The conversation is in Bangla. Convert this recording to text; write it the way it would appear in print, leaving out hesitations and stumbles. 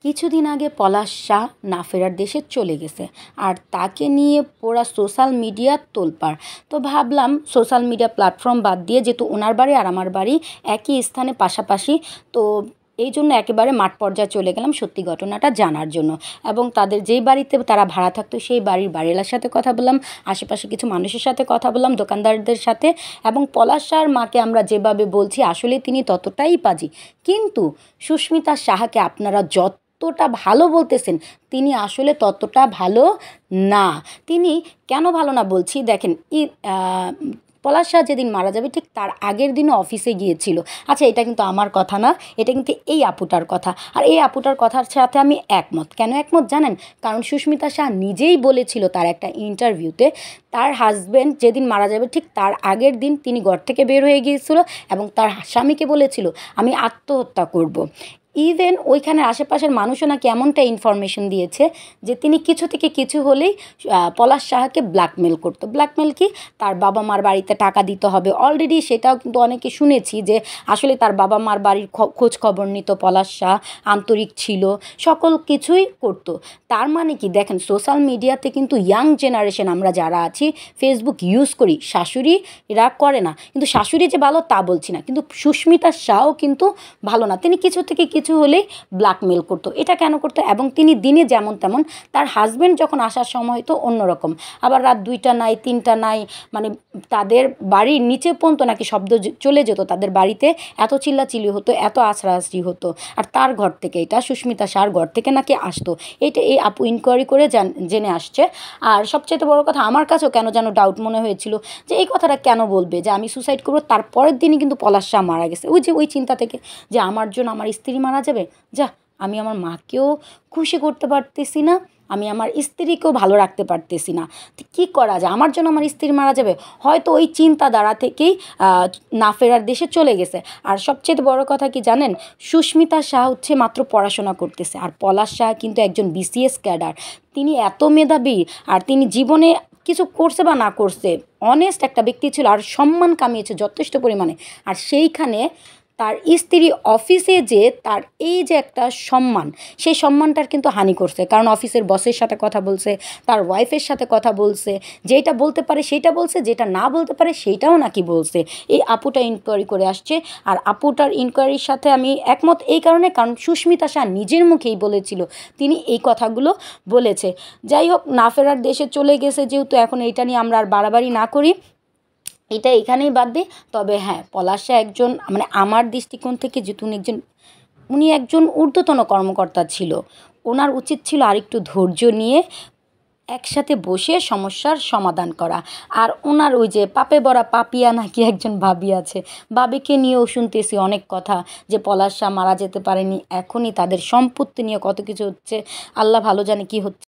কিছুদিন আগে পলাশ শাহ না ফেরার দেশে চলে গেছে আর তাকে নিয়ে পুরা সোশ্যাল মিডিয়ার তোলপাড়। তো ভাবলাম সোশ্যাল মিডিয়া প্ল্যাটফর্ম বাদ দিয়ে, যেহেতু ওনার বাড়ি আর আমার বাড়ি একই স্থানে পাশাপাশি, তো এই জন্য একেবারে মাঠ পর্যায়ে চলে গেলাম সত্যি ঘটনাটা জানার জন্য। এবং তাদের যেই বাড়িতে তারা ভাড়া থাকতো সেই বাড়িওয়ালার সাথে কথা বললাম, আশেপাশে কিছু মানুষের সাথে কথা বললাম, দোকানদারদের সাথে। এবং পলাশ শাহর মাকে আমরা যেভাবে বলছি আসলে তিনি ততটাই পাজি, কিন্তু সুস্মিতা সাহাকে আপনারা যতটা ভালো বলতেছেন তিনি আসলে ততটা ভালো না। তিনি কেন ভালো না বলছি দেখেন, পলাশ শাহ যেদিন মারা যাবে ঠিক তার আগের দিনও অফিসে গিয়েছিল। আচ্ছা, এটা কিন্তু আমার কথা না, এটা কিন্তু এই আপুটার কথা। আর এই আপুটার কথার সাথে আমি একমত। কেন একমত জানেন? কারণ সুস্মিতা শাহ নিজেই বলেছিল তার একটা ইন্টারভিউতে, তার হাজব্যান্ড যেদিন মারা যাবে ঠিক তার আগের দিন তিনি ঘর থেকে বের হয়ে গিয়েছিল এবং তার স্বামীকে বলেছিল আমি আত্মহত্যা করব। ইভেন ওইখানে আশেপাশের মানুষও নাকি এমনটা ইনফরমেশন দিয়েছে যে তিনি কিছু থেকে কিছু হলেই পলাশ শাহকে ব্ল্যাকমেল করতো। ব্ল্যাকমেল কি? তার বাবা মার বাড়িতে টাকা দিতে হবে। অলরেডি সেটাও কিন্তু অনেকে শুনেছি যে আসলে তার বাবা মার বাড়ির খোঁজ খবর নিত পলাশ শাহ, আন্তরিক ছিল, সকল কিছুই করতো। তার মানে কি দেখেন, সোশ্যাল মিডিয়াতে কিন্তু ইয়াং জেনারেশন আমরা যারা আছি ফেসবুক ইউজ করি, শাশুড়িরা করে না। কিন্তু শাশুড়ি যে ভালো তা বলছি না, কিন্তু সুস্মিতা শাহও কিন্তু ভালো না। তিনি কিছু থেকে কিছু হলেই ব্ল্যাকমেল করতো। এটা কেন করতো? এবং তিনি দিনে যেমন তেমন, তার হাজব্যান্ড যখন আসার সময় তো অন্যরকম, আবার রাত 2টা নাই 3টা নাই, মানে তাদের বাড়ির নিচে পর্যন্ত নাকি শব্দ চলে যেত। তাদের বাড়িতে এত চিল্লাচিল্লি হতো, এত আছড়াআছড়ি হতো। আর তার ঘর থেকে, এটা সুস্মিতা শাহর ঘর থেকে নাকি আসতো। এইটা এই আপু ইনকোয়ারি করে জেনে আসছে। আর সবচেয়ে বড় কথা, আমার কাছেও কেন যেন ডাউট মনে হয়েছিল যে এই কথাটা কেন বলবে যে আমি সুসাইড করবো। তারপরের দিনই কিন্তু পলাশ শাহ মারা গেছে, ওই চিন্তা থেকে যে আমার জন্য আমার স্ত্রী মারা যাবে। যা, আমি আমার মাকেও খুশি করতে পারতেছি না, আমি আমার স্ত্রীকেও ভালো রাখতে পারতেছি না, তো কী করা যায়? আমার জন্য আমার স্ত্রী মারা যাবে। হয়তো ওই চিন্তাধারা থেকেই না ফেরার দেশে চলে গেছে। আর সবচেয়ে বড় কথা কি জানেন? সুস্মিতা শাহ হচ্ছে মাত্র পড়াশোনা করতেছে, আর পলাশ শাহ কিন্তু একজন বিসিএস ক্যাডার। তিনি এত মেধাবী, আর তিনি জীবনে কিছু করছে বা না করছে, অনেস্ট একটা ব্যক্তি ছিল, আর সম্মান কামিয়েছে যথেষ্ট পরিমাণে। আর সেইখানে তার স্ত্রী অফিসে যে তার এই যে একটা সম্মান, সেই সম্মানটার কিন্তু হানি করছে। কারণ অফিসের বসের সাথে কথা বলছে, তার ওয়াইফের সাথে কথা বলছে, যেটা বলতে পারে সেইটা বলছে, যেটা না বলতে পারে সেইটাও নাকি বলছে। এই আপুটা ইনকোয়ারি করে আসছে। আর আপুটার ইনকোয়ারির সাথে আমি একমত এই কারণে, কারণ সুস্মিতা শাহ নিজের মুখেই বলেছিল, তিনি এই কথাগুলো বলেছে। যাই হোক, না ফেরার দেশে চলে গেছে যেহেতু, এখন এইটা নিয়ে আমরা আর বাড়াবাড়ি না করি, এটা এখানেই বাদ দিই। তবে হ্যাঁ, পলাশ শাহ একজন, মানে আমার দৃষ্টিকোণ থেকে যেহেতু উনি একজন ঊর্ধ্বতন কর্মকর্তা ছিল, ওনার উচিত ছিল আরেকটু ধৈর্য নিয়ে একসাথে বসে সমস্যার সমাধান করা। আর ওনার ওই যে পাপে ভরা পাপিয়া নাকি একজন ভাবি আছে, ভাবিকে নিয়েও শুনতেছি অনেক কথা যে পলাশ শাহ মারা যেতে পারেনি, এখনই তাদের সম্পত্তি নিয়ে কত কিছু হচ্ছে, আল্লাহ ভালো জানে কি হচ্ছে।